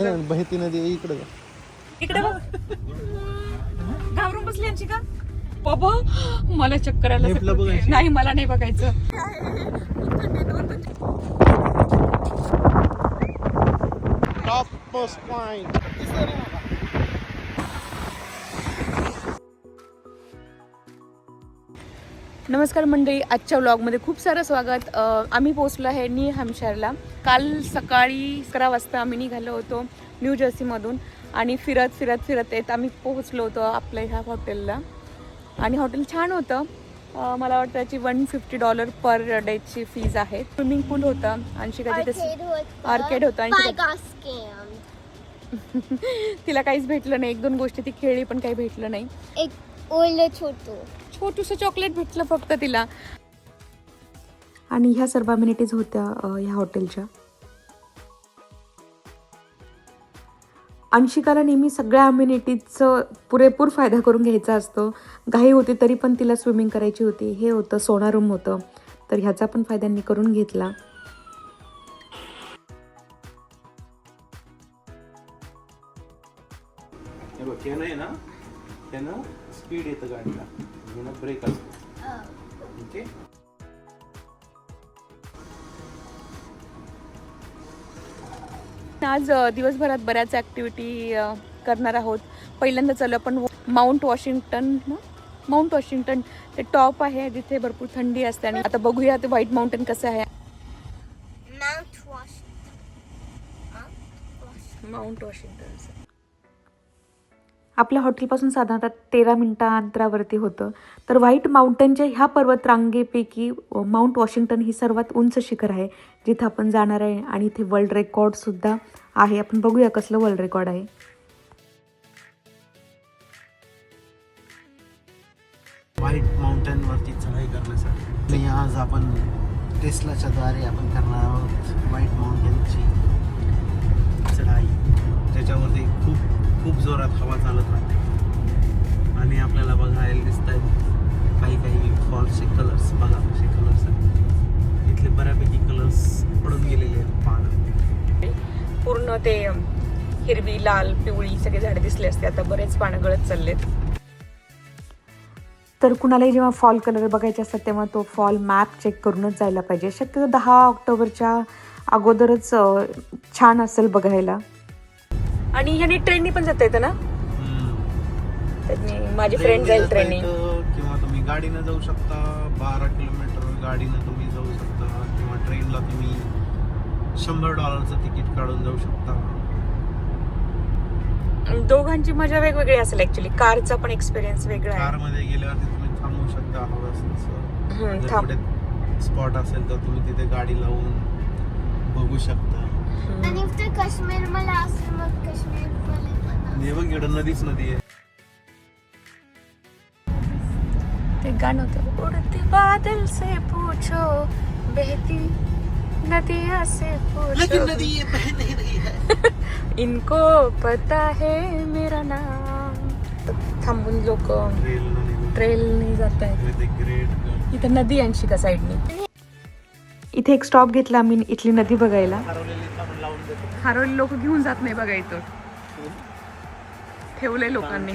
इकडं बहती नदी इकडे इकडे बघ. घाबरून बसली यांची का बाबा. मला चक्कर आलं. नाही मला नाही बघायचं. Top most point. नमस्कार मंडळी, आजच्या व्लॉगमध्ये खूप सारं स्वागत. आम्ही पोहोचलो आहे न्यू हॅम्पशायरला. काल सकाळी 11 वाजता आम्ही निघालो होतो न्यू जर्सीमधून आणि फिरत येत आम्ही पोहोचलो होतो आपल्या ह्या हॉटेलला. आणि हॉटेल छान होतं. मला वाटतं त्याची $150 पर डेची फीज आहे. स्विमिंग पूल होतं आणि आर्केड होतं आणि तिला काहीच भेटलं नाही. 1-2 गोष्टी ती खेळली पण काही भेटलं नाही. एक ओलं छोटूसं चॉकलेट भेटलं फक्त तिला. आणि ह्या सर्व अम्युनिटीज होत्या ह्या हॉटेलच्या. अंशिकाला नेहमी सगळ्या अम्युनिटीजचं पुरेपूर फायदा करून घ्यायचा असतो. घाई होती तरी पण तिला स्विमिंग करायची होती. हे होतं सोना रूम होतं, तर ह्याचा पण फायदा मी करून घेतला. स्पीड येतं गाडीला, ब्रेक असतो. ओके. आज दिवसभरात बऱ्याच ॲक्टिव्हिटी करणार आहोत. पहिल्यांदा चालू आपण माउंट वॉशिंग्टन ते टॉप आहे जिथे भरपूर थंडी असते. आणि आता बघूया ते व्हाईट माउंटेन कसं आहे. माउंट वॉशिंग्टन आपल्या हॉटेलपासून साधारणतः 13 मिनिटं अंतरावरती होतं. तर व्हाईट माउंटेनच्या ह्या पर्वतरांगेपैकी माउंट वॉशिंग्टन ही सर्वात उंच शिखर आहे जिथं आपण जाणार आहे. आणि इथे वर्ल्ड रेकॉर्डसुद्धा आहे. आपण बघूया कसलं वर्ल्ड रेकॉर्ड आहे. व्हाईट माउंटेन वरती चढाई करण्यासाठी आज आपण टेस्लाच्या द्वारे आपण करणार आहोत व्हाईट माउंटेनची चढाई. त्याच्यावरती खूप जोरात हवा चालत राहते आणि आपल्याला बघायला दिसत आहेत काही फॉल्सचे कलर्स. बघा कसे कलर्स आहेत इथले. बऱ्यापैकी कलर्स पडून गेलेले आहेत. पानं पूर्ण ते हिरवी, लाल, पिवळी सगळे झाडे दिसले असते. आता बरेच पानं गळत चाललेत. तर कुणालाही जेव्हा फॉल कलर बघायचे असतात तेव्हा तो फॉल मॅप चेक करूनच जायला पाहिजे. शक्यतो 10 ऑक्टोबरच्या अगोदरच छान असेल बघायला. आणि ह्यानी ट्रेननी पण जाता येतं ना. माझी फ्रेंड जाईल ट्रेननी. किंवा तुम्ही गाडीनं जाऊ शकता. 12 किलोमीटर गाडीनं तुम्ही जाऊ शकता. किंवा ट्रेनला तुम्ही $100 तिकीट काढून जाऊ शकता. दोघांची मजा वेगवेगळी असेल ऍक्च्युली. कारचा पण एक्सपिरियन्स वेगळा आहे. कारमध्ये गेल्यावरती तुम्ही थांबू शकता. हवं असेल स्पॉट असेल तर तुम्ही तिथे गाडी लावून बघू शकता. आणि ते काश्मीर मला असं मग काश्मीर नदीच नदी आहे. ते गाणं होतं, उडते बादल से पूछो बहती नदियां से पूछो नदी बह नहीं रही है. इनको पता है मेरा नाम. थांबून लोक ट्रेलने जात आहेत. इथं नदी अंशिका साईडने. इथे एक स्टॉप घेतला आम्ही इथली नदी बघायला. हरवलेली लोक घेऊन जात नाही बघा. इथं ठेवलंय लोकांनी.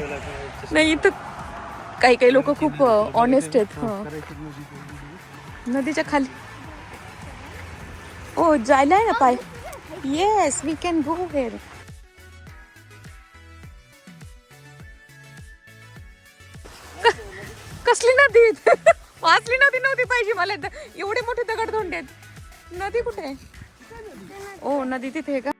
नाही इथं काही लोक खूप ऑनेस्ट आहेत. नदीच्या खाली ओ जायला आहे ना पाय. Yes we can go here. कसली नदी. वाचली नदी नव्हती पाहिजे मला. एवढे मोठे दगड धोंडे आहेत. नदी कुठे आहे. ओ नदी तिथे आहे का.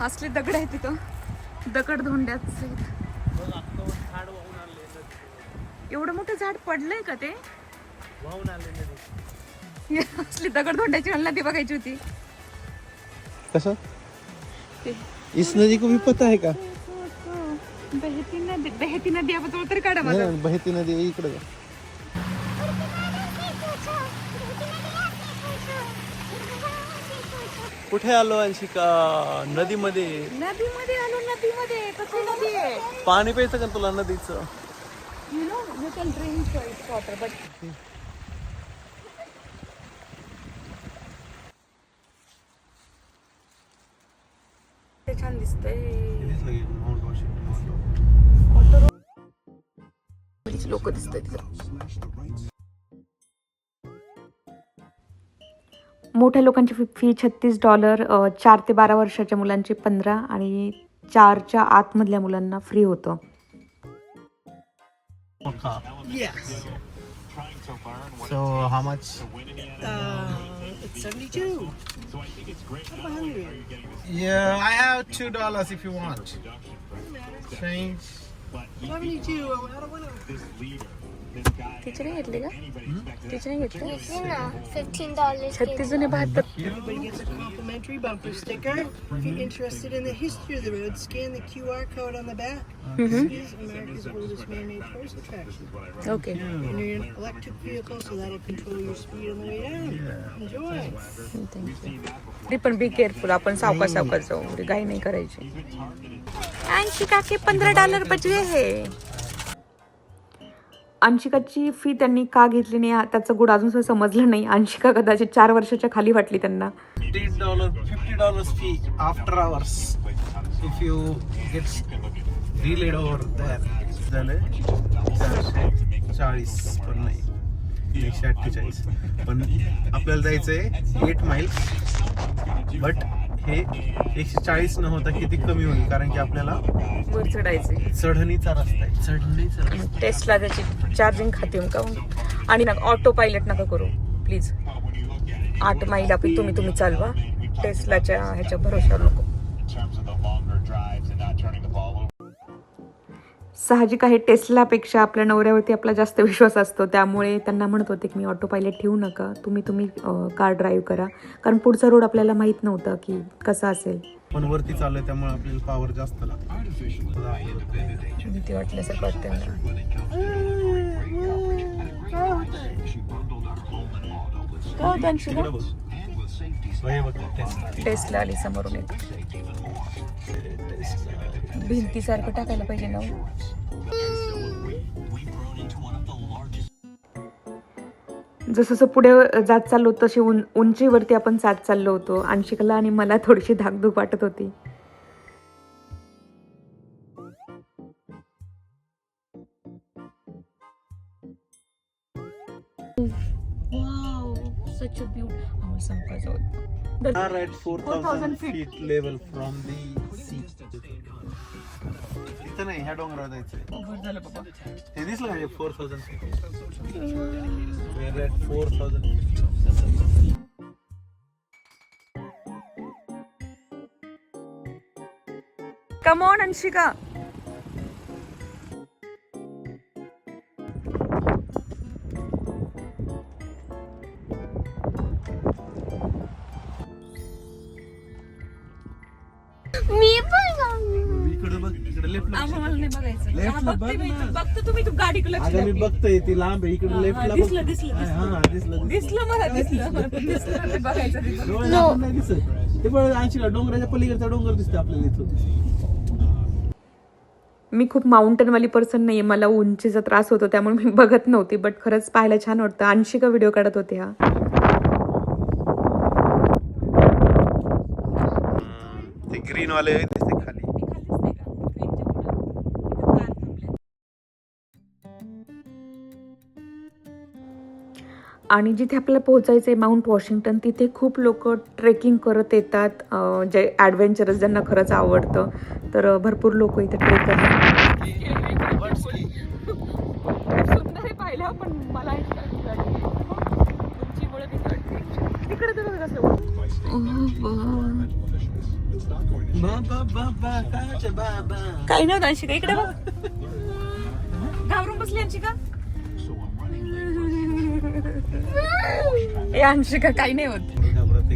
असले दगड आहेत तिथं. दगड धोंड्याच. एवढं मोठं झाड पडलंय का ते. वाहून आले. असली दगड धोंड्याची नदी बघायची होती. कसं इस नदी को भी पता है का. बहती नदी आपण तरी काढा मला. बहती नदी इकडे. कुठे आलो अंशिका. नदीमध्ये आलो. नदीमध्ये कसली नदी आहे. पाणी प्यायचं का तुला नदीचं. You can drink water, but छान दिसतंय. माउंट वॉशिंग्टन लोक दिसत तिथं. मोठ्या लोकांची फी $36, 4 ते 12 वर्षाच्या मुलांची 15 आणि 4च्या आतमधल्या मुलांना फ्री होतं. Yes. So how much? It's 72. I'm 100. Yeah, I have $2 if you want. Change. 72. I don't want to. तिचे नाही घेतले का? तिचे नाही घेतले? घेतली ना $15 $36 आणि 72. Everybody gets a complimentary bumper sticker. If you're interested in the history of the road, scan the QR code on the back. This is America's oldest man-made tourist attraction. Okay. And you're an electric vehicle, so that'll control your speed on the way down. Enjoy. तरी पण be careful. आपण सावकाश सावकाश जाऊ, घाई नाही करायची. अंशिका के $15 बचले है. अंशिकाची फी त्यांनी का घेतली नाही त्याचं गुड अजून सुद्धा समजलं नाही. अंशिका कदाचित 4 वर्षाच्या खाली वाटली त्यांना. $50 fee after hours. If you get delayed over there, झाले 440 पण नाही 148. पण आपल्याला जायचंय 8 miles. बट हे 140 न होता किती कमी होईल, कारण की आपल्याला वर चढायचे. चढणीचा रस्ता आहे. चढणीचा टेस्टला त्याची चार्जिंग खाते का. आणि ना ऑटो पायलट नका करू प्लीज. 8 मैल आपली तुम्ही चालवा. टेस्लाच्या ह्याच्या भरोशावर नको. साहजिक आहे टेस्लापेक्षा आपल्या नवऱ्यावरती आपला जास्त विश्वास असतो, त्यामुळे त्यांना म्हणत होते की मी ऑटो पायलट ठेवू नका, तुम्ही कार ड्राईव्ह करा, कारण पुढचा रोड आपल्याला माहीत नव्हता की कसा असेल. पण वरती चाललंय त्यामुळे आपल्याला पॉवर जास्त लागते. भीती वाटल्यासारखं वाटतं ना. काय होतं अंशिका? टेस्ला आली समोरून एक. भिंतीसारखं टाकायला पाहिजे ना. जसं पुढे जात चाललो तशी उंचीवरती आपण जात चाललो होतो. अंशिकाला आणि मला थोडीशी धाकधूक वाटत होती. Such a beauty. आम्हाला सांगा जाऊ. are at 4,000 feet level from the sea. इथं नाही, ह्या डोंगरावर जायचंय. झालं बाबा. हे दिसलं म्हणजे 4,000 feet. We are at 4,000 feet. Come on, Anshika. मी पण इकडे बघ, इकडे लेफ्टला. आम्हाला नाही बघायचं. लेफ्टला बघ ना. बघतो तुम्ही, तू गाडी लक्ष आता मी बघतोय ती लांब आहे, इकडे लेफ्टला बघ. दिसलं हा दिसलं. दिसलं मला दिसलं बघायचं. डोळ्याला आपण नाही दिसत. ते पण 80 डोंगराच्या पलीकडचा डोंगर दिसतो आपल्याला इथून. मी खूप माउंटनवाली पर्सन नाहीये, मला उंचीचा त्रास होतो त्यामुळे मी बघत नव्हती, बट खरंच पाहायला छान वाटतं. अंशिका व्हिडिओ काढत होते. हा ते ग्रीन वाले दिसते खाली. आणि जिथे आपल्याला पोहोचायचं आहे माउंट वॉशिंग्टन, तिथे खूप लोक ट्रेकिंग करत येतात, जे ॲडव्हेंचरस ज्यांना खरंच आवडतं. तर भरपूर लोक इथे ट्रेक करतात. पाहिलं पण मला काही नव्हतं. अंशिका इकडे बघ, घाबरून बसली अंशिका. ए अंशिका काही नाही होत,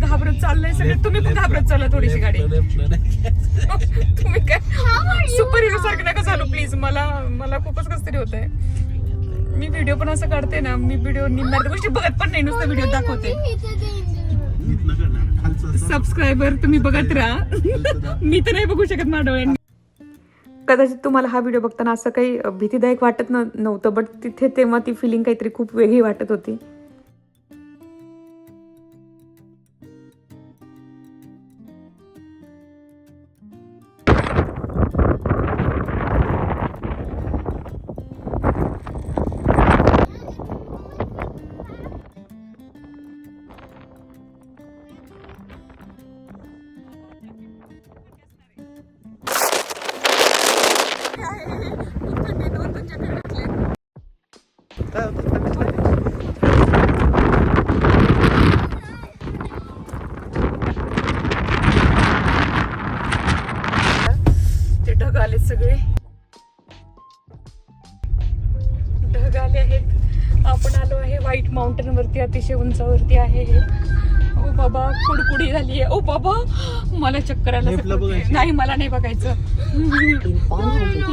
घाबरत चाललंय सगळं. तुम्ही पण घाबरत चालला थोडीशी गाडी. तुम्ही काय सुपर हिरो सारखं नका चालू प्लीज. मला खूपच कसं तरी होत आहे. मी व्हिडिओ पण असं काढते ना, मी व्हिडिओ निम्म्या गोष्टी बघत पण नाही, नुसतं व्हिडिओ दाखवते. सबस्क्रायबर तुम्ही बघत राहा, मी तर नाही बघू शकत माझ्या डोळ्यांनी. कदाचित तुम्हाला हा व्हिडिओ बघताना असं काही भीतीदायक वाटत नव्हतं, बट तिथे तेव्हा ती फिलिंग काहीतरी खूप वेगळी वाटत होती. व्हाईट माउंटेन वरती अतिशय उंचावरती आहे हे. ओ बाबा कुडकुडी झाली आहे. ओ बाबा मला चक्कर आलं. लेफ्टला बघायचं. नाही मला नाही बघायचं.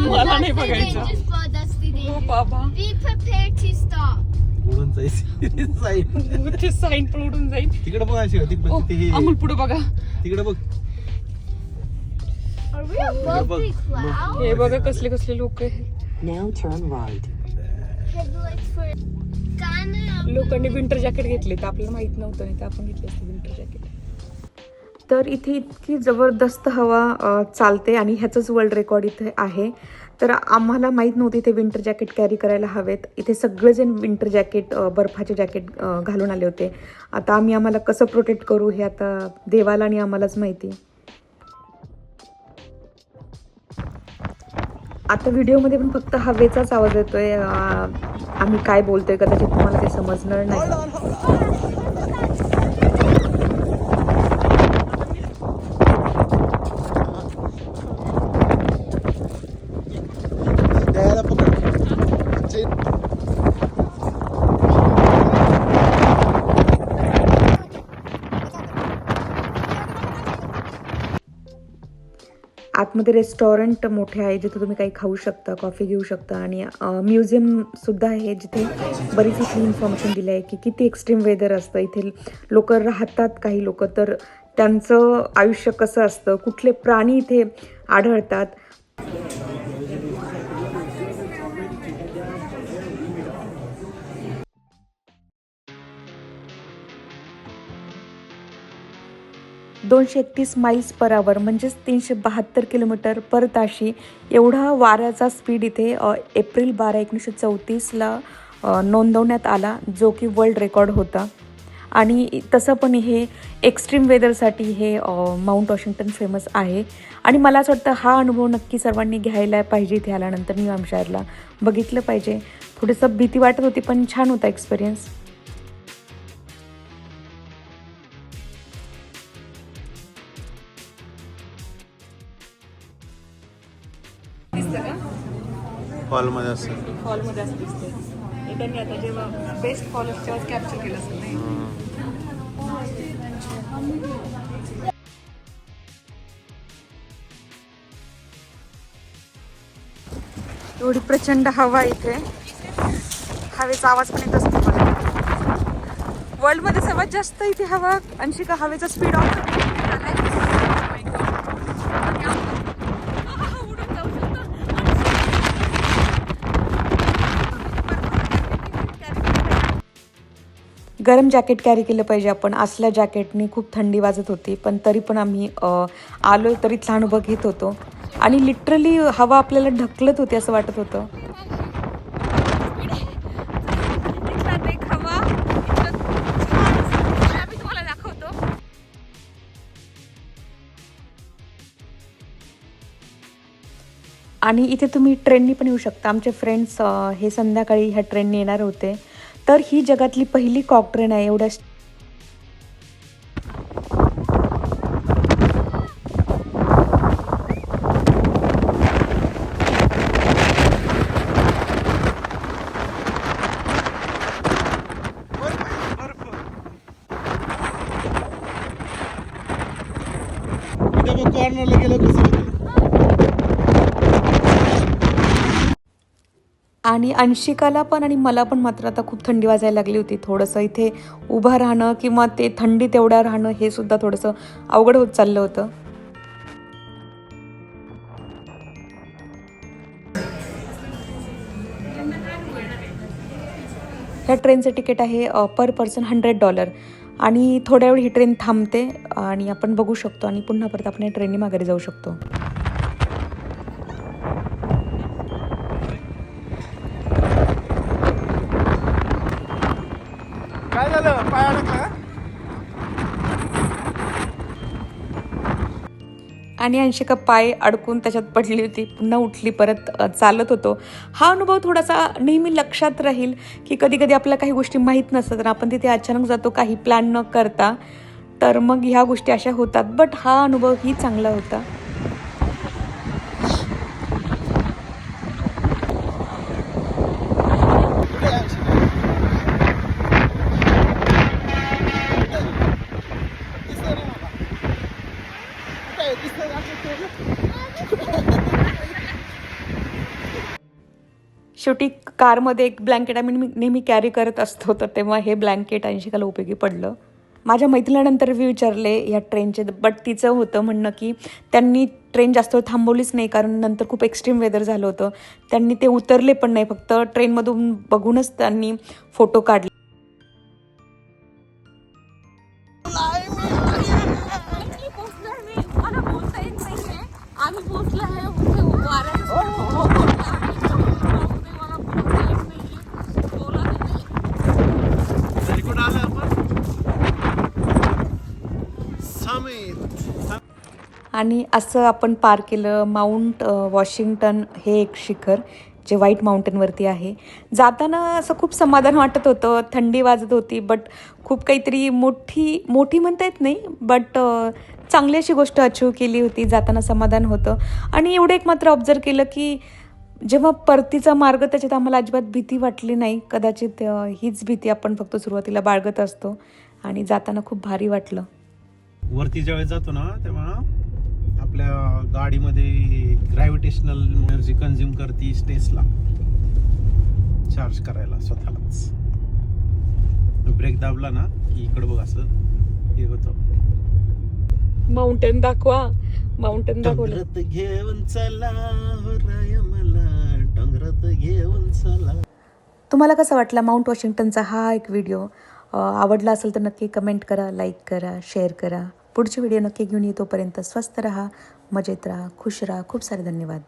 मला नाही बघायचं. Dangerous spot, that's the O dangerous. बाबा Be prepared to stop. उडून जायचं ते साईन पण उडून जाईल. तिकडे बघायची ओ, अमोल पुढे बघा. तिकडे बघ. Are we above the clouds? हे बघा कसले कसले लोक आहेत. Now turn right. Headlights for Ghana. लोकांनी विंटर जॅकेट घेतले तर आपल्याला माहित नव्हतं, नाही तर आपण घेतले असते विंटर जॅकेट. तर इथे इतकी जबरदस्त हवा चालते आणि ह्याचंच वर्ल्ड रेकॉर्ड इथे आहे. तर आम्हाला माहीत नव्हतं इथे विंटर जॅकेट कॅरी करायला हवेत. इथे सगळेजण विंटर जॅकेट बर्फाचे जॅकेट घालून आले होते. आता आम्हाला कसं प्रोटेक्ट करू हे आता देवाला आणि आम्हालाच माहिती. आता व्हिडिओमध्ये पण फक्त हवेचाच आवाज येतोय. आम्ही काय बोलतोय कदाचित तुम्हाला ते समजणार नाही. द्यायला पकड. आतमध्ये रेस्टॉरंट मोठे आहे जिथे तुम्ही काही खाऊ शकता, कॉफी घेऊ शकता आणि म्युझियम सुद्धा आहे जिथे बरीच इथली इन्फॉर्मेशन दिली आहे की किती एक्स्ट्रीम वेदर असतं इथे. लोक राहतात, काही लोक तर त्यांचं आयुष्य कसं असतं, कुठले प्राणी इथे आढळतात. $231 माइल्स पर आवर म्हणजेच 372 किलोमीटर पर ताशी एवढा वाऱ्याचा स्पीड इथे एप्रिल 12, 1934ला नोंदवण्यात आला, जो की वर्ल्ड रेकॉर्ड होता. आणि तसं पण हे एक्स्ट्रीम वेदरसाठी हे माउंट वॉशिंग्टन फेमस आहे. आणि मला असं वाटतं हा अनुभव नक्की सर्वांनी घ्यायला पाहिजे. इथे आल्यानंतर न्यू हॅम्पशायरला बघितलं पाहिजे. थोडंसं भीती वाटत होती पण छान होता एक्सपिरियन्स. हॉलमध्ये असं फॉलमध्ये असं दिसते. त्यांनी आता जेव्हा बेस्ट फॉल तेव्हा कॅप्चर केलं असेल नाही. एवढी प्रचंड हवा इथे. हवेचा आवाज पण येत असतो मला. वर्ल्डमध्ये सर्वात जास्त इथे हवा. अंशिका हवेचा स्पीड ऑफ गरम जॅकेट कॅरी केलं पाहिजे आपण. असल्या जॅकेटनी खूप थंडी वाजत होती पण तरी पण आम्ही आलो तरी इथला अनुभव घेत होतो. आणि लिटरली हवा आपल्याला ढकलत होती असं वाटत होतं. आणि इथे तुम्ही ट्रेननी पण येऊ शकता. आमचे फ्रेंड्स हे संध्याकाळी ह्या ट्रेनने येणार होते. तर ही जगातली पहिली कॉक ट्रेन आहे. एवढ्या कॉर्नरला गेलं कसं. आणि अंशिकाला पण आणि मला पण मात्र आता खूप थंडी वाजायला लागली होती. थोडंसं इथे उभं राहणं किंवा ते थंडीत एवढ्या राहणं हे सुद्धा थोडंसं अवघड होत चाललं होतं. ह्या ट्रेनचं तिकीट आहे पर पर्सन $100. आणि थोड्या वेळ ही ट्रेन थांबते आणि आपण बघू शकतो आणि पुन्हा परत आपण या ट्रेनने माघारी जाऊ शकतो. काय झालं, पाय अडकला. आणि अंशिका पाय अडकून त्याच्यात पडली होती. पुन्हा उठली, परत चालत होतो. हा अनुभव थोडासा नेहमी लक्षात राहील की कधी कधी आपल्याला काही गोष्टी माहीत नसतात तर आपण तिथे अचानक जातो काही प्लॅन न करता. तर मग ह्या गोष्टी अशा होतात. बट हा अनुभव ही चांगला होता. शेवटी कारमध्ये एक ब्लँकेट आम्ही नेहमी कॅरी करत असतो, तर तेव्हा हे ब्लँकेट अंशिकाला उपयोगी पडलं. माझ्या मैत्रिणीनंतर विचारले ह्या ट्रेनचे, बट तिचं होतं म्हणणं की त्यांनी ट्रेन जास्त वेळ थांबवलीच नाही, कारण नंतर खूप एक्स्ट्रीम वेदर झालं होतं. त्यांनी ते उतरले पण नाही, फक्त ट्रेनमधून बघूनच त्यांनी फोटो काढले. आणि असं आपण पार केलं माउंट वॉशिंग्टन, हे एक शिखर जे व्हाईट माउंटेनवरती आहे. जाताना असं खूप समाधान वाटत होतं, थंडी वाजत होती, बट खूप काहीतरी मोठी म्हणता येत नाही, बट चांगली अशी गोष्ट अचीव केली होती. जाताना समाधान होतं. आणि एवढं एक मात्र ऑब्झर्व केलं की जेव्हा परतीचा मार्ग, त्याच्यात आम्हाला अजिबात भीती वाटली नाही. कदाचित हीच भीती आपण फक्त सुरुवातीला बाळगत असतो, आणि जाताना खूप भारी वाटलं. वरती ज्यावेळेस जातो ना, तेव्हा आपल्या गाडीमध्ये ग्रॅव्हिटेशनल एनर्जी कंझ्युम करते टेस्ला चार्ज करायला स्वतःलाच. ब्रेक दाबला ना की इकडे बघ असं हे होतं. माउंटेन दाखवलं. डोंगरात घेऊन चला हो राया मला, डोंगरात घेऊन चला. तुम्हाला कसा वाटला माउंट वॉशिंग्टनचा हा एक व्हिडिओ? आवडला असेल तर नक्की कमेंट करा, लाईक करा, शेअर करा. पुढचे व्हिडिओ नक्की घेऊन ये. तोपर्यंत स्वस्त राहा, मजेत राहा, खुश राहा. खूप सारे धन्यवाद.